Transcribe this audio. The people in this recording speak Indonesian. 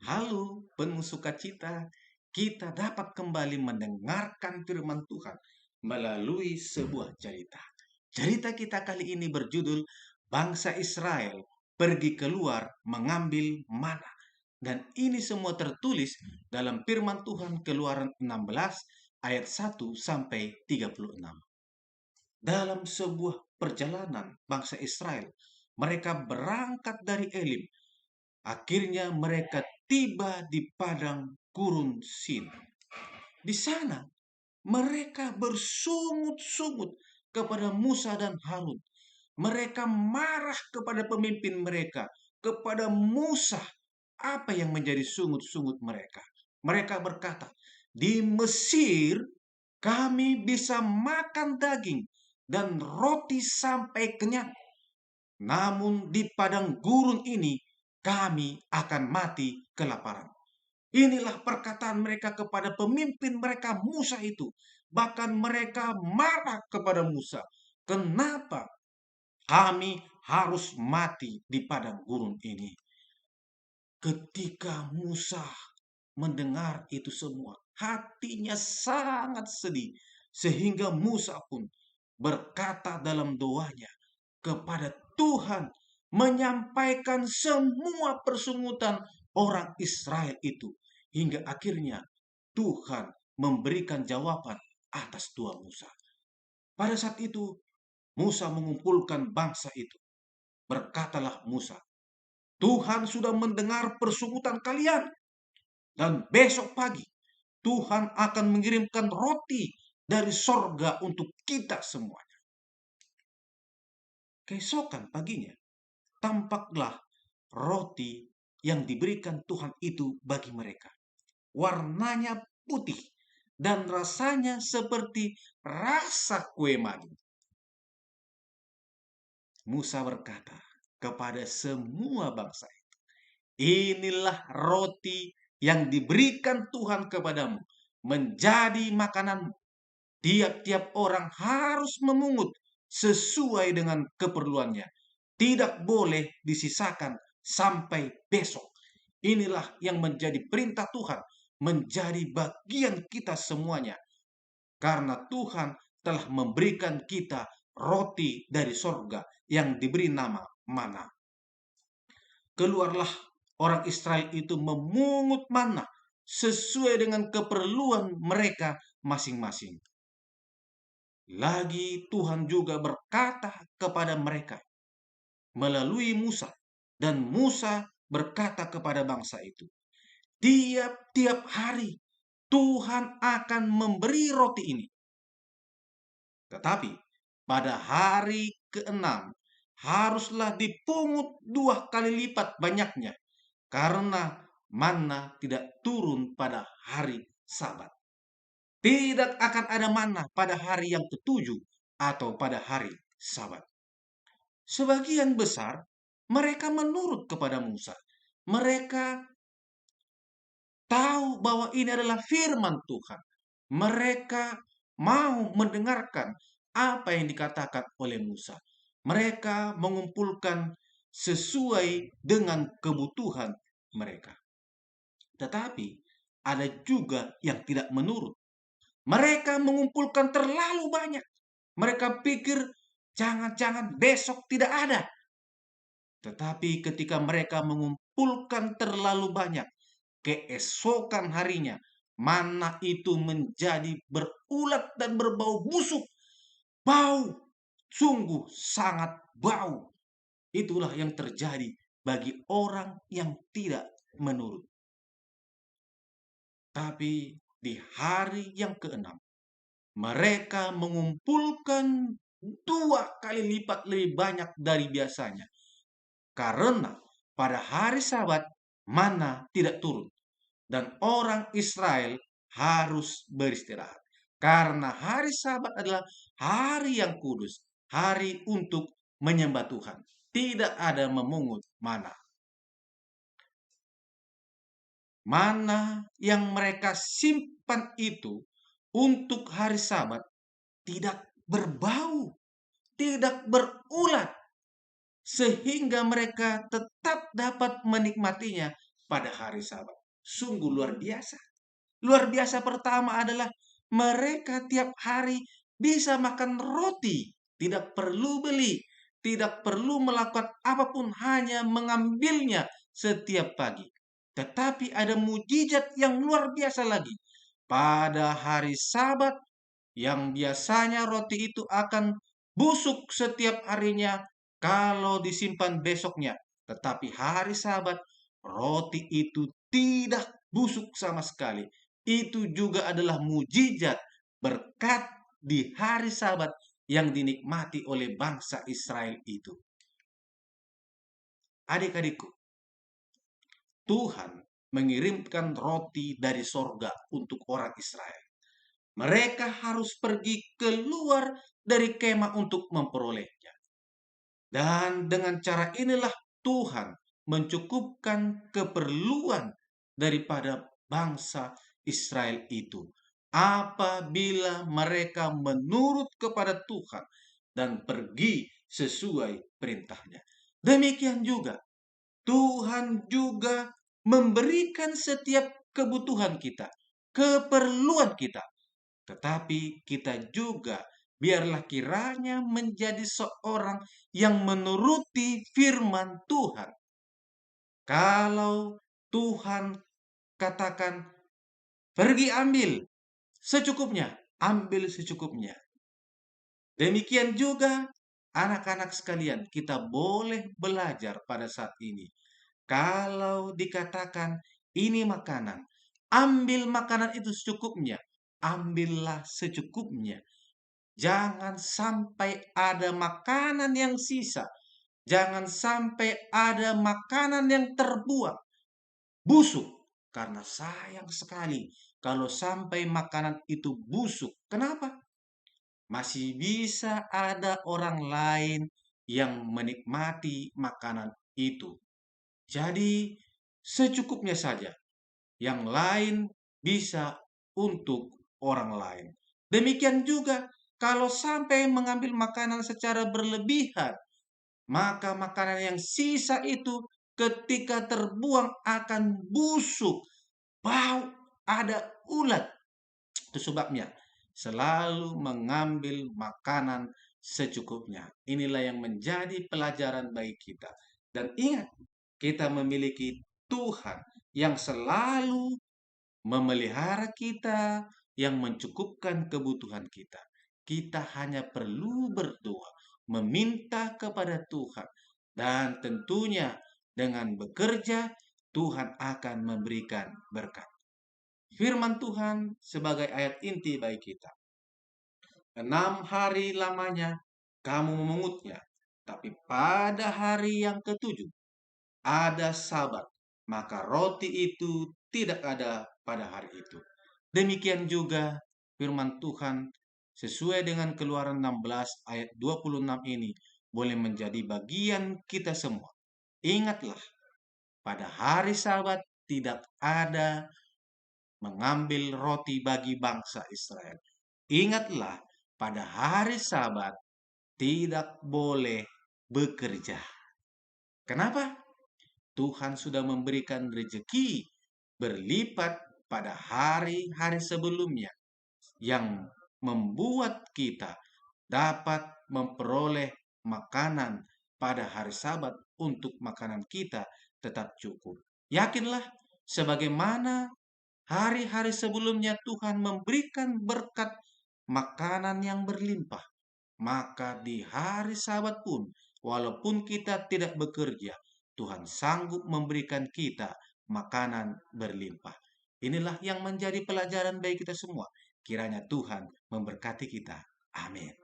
Halo, penuh sukacita. Kita dapat kembali mendengarkan firman Tuhan melalui sebuah cerita. Cerita kita kali ini berjudul Bangsa Israel pergi keluar mengambil mana. Dan ini semua tertulis dalam firman Tuhan Keluaran 16 ayat 1 sampai 36. Dalam sebuah perjalanan bangsa Israel, mereka berangkat dari Elim. Akhirnya mereka tiba di padang gurun Sin. Di sana mereka bersungut-sungut kepada Musa dan Harun. Mereka marah kepada pemimpin mereka, kepada Musa. Apa yang menjadi sungut-sungut mereka? Mereka berkata, di Mesir kami bisa makan daging dan roti sampai kenyang. Namun di padang gurun ini kami akan mati kelaparan. Inilah perkataan mereka kepada pemimpin mereka Musa itu. Bahkan mereka marah kepada Musa. Kenapa kami harus mati di padang gurun ini? Ketika Musa mendengar itu semua, hatinya sangat sedih. Sehingga Musa pun berkata dalam doanya kepada Tuhan, menyampaikan semua persungutan orang Israel itu. Hingga akhirnya Tuhan memberikan jawaban atas doa Musa. Pada saat itu Musa mengumpulkan bangsa itu. Berkatalah Musa, Tuhan sudah mendengar persungutan kalian. Dan besok pagi Tuhan akan mengirimkan roti dari sorga untuk kita semuanya. Keesokan paginya tampaklah roti yang diberikan Tuhan itu bagi mereka. Warnanya putih dan rasanya seperti rasa kue madu. Musa berkata kepada semua bangsa itu, inilah roti yang diberikan Tuhan kepadamu menjadi makananmu. Tiap-tiap orang harus memungut sesuai dengan keperluannya. Tidak boleh disisakan sampai besok. Inilah yang menjadi perintah Tuhan, menjadi bagian kita semuanya. Karena Tuhan telah memberikan kita roti dari sorga yang diberi nama mana. Keluarlah orang Israel itu memungut mana sesuai dengan keperluan mereka masing-masing. Lagi Tuhan juga berkata kepada mereka melalui Musa, dan Musa berkata kepada bangsa itu, tiap-tiap hari Tuhan akan memberi roti ini. Tetapi pada hari ke-6 haruslah dipungut 2 kali lipat banyaknya, karena manna tidak turun pada hari Sabat. Tidak akan ada manna pada hari yang ke-7 atau pada hari Sabat. Sebagian besar mereka menurut kepada Musa. Mereka tahu bahwa ini adalah firman Tuhan. Mereka mau mendengarkan apa yang dikatakan oleh Musa. Mereka mengumpulkan sesuai dengan kebutuhan mereka. Tetapi ada juga yang tidak menurut. Mereka mengumpulkan terlalu banyak. Mereka pikir jangan-jangan besok tidak ada. Tetapi ketika mereka mengumpulkan terlalu banyak, keesokan harinya manna itu menjadi berulat dan berbau busuk. Bau, sungguh sangat bau. Itulah yang terjadi bagi orang yang tidak menurut. Tapi di hari yang ke-6, mereka mengumpulkan 2 kali lipat lebih banyak dari biasanya. Karena pada hari Sabat manna tidak turun. Dan orang Israel harus beristirahat. Karena hari Sabat adalah hari yang kudus. Hari untuk menyembah Tuhan. Tidak ada memungut mana. Mana yang mereka simpan itu untuk hari Sabat tidak berbau, tidak berulat, sehingga mereka tetap dapat menikmatinya pada hari Sabat. Sungguh luar biasa. Luar biasa pertama adalah mereka tiap hari bisa makan roti, tidak perlu beli, tidak perlu melakukan apapun, hanya mengambilnya setiap pagi. Tetapi ada mujizat yang luar biasa lagi. Pada hari Sabat yang biasanya roti itu akan busuk setiap harinya kalau disimpan besoknya. Tetapi hari Sabat, roti itu tidak busuk sama sekali. Itu juga adalah mujizat berkat di hari Sabat yang dinikmati oleh bangsa Israel itu. Adik-adikku, Tuhan mengirimkan roti dari sorga untuk orang Israel. Mereka harus pergi keluar dari kemah untuk memperolehnya. Dan dengan cara inilah Tuhan mencukupkan keperluan daripada bangsa Israel itu. Apabila mereka menurut kepada Tuhan dan pergi sesuai perintahnya. Demikian juga Tuhan juga memberikan setiap kebutuhan kita, keperluan kita. Tetapi kita juga biarlah kiranya menjadi seorang yang menuruti firman Tuhan. Kalau Tuhan katakan, pergi ambil secukupnya, ambil secukupnya. Demikian juga anak-anak sekalian, kita boleh belajar pada saat ini. Kalau dikatakan ini makanan, ambil makanan itu secukupnya. Ambillah secukupnya. Jangan sampai ada makanan yang sisa. Jangan sampai ada makanan yang terbuang, busuk. Karena sayang sekali kalau sampai makanan itu busuk. Kenapa? Masih bisa ada orang lain yang menikmati makanan itu. Jadi secukupnya saja. Yang lain bisa untuk orang lain. Demikian juga kalau sampai mengambil makanan secara berlebihan, maka makanan yang sisa itu ketika terbuang akan busuk, bau, ada ulat. Itu sebabnya selalu mengambil makanan secukupnya. Inilah yang menjadi pelajaran bagi kita. Dan ingat, kita memiliki Tuhan yang selalu memelihara kita, yang mencukupkan kebutuhan kita. Kita hanya perlu berdoa, meminta kepada Tuhan, dan tentunya dengan bekerja, Tuhan akan memberikan berkat. Firman Tuhan sebagai ayat inti bagi kita. 6 hari lamanya kamu memungutnya, tapi pada hari yang ketujuh ada Sabat, maka roti itu tidak ada pada hari itu. Demikian juga firman Tuhan sesuai dengan Keluaran 16 ayat 26 ini boleh menjadi bagian kita semua. Ingatlah, pada hari Sabat tidak ada mengambil roti bagi bangsa Israel. Ingatlah, pada hari Sabat tidak boleh bekerja. Kenapa? Tuhan sudah memberikan rezeki berlipat pada hari-hari sebelumnya yang membuat kita dapat memperoleh makanan pada hari Sabat untuk makanan kita tetap cukup. Yakinlah, sebagaimana hari-hari sebelumnya Tuhan memberikan berkat makanan yang berlimpah, maka di hari Sabat pun, walaupun kita tidak bekerja, Tuhan sanggup memberikan kita makanan berlimpah. Inilah yang menjadi pelajaran bagi kita semua. Kiranya Tuhan memberkati kita. Amin.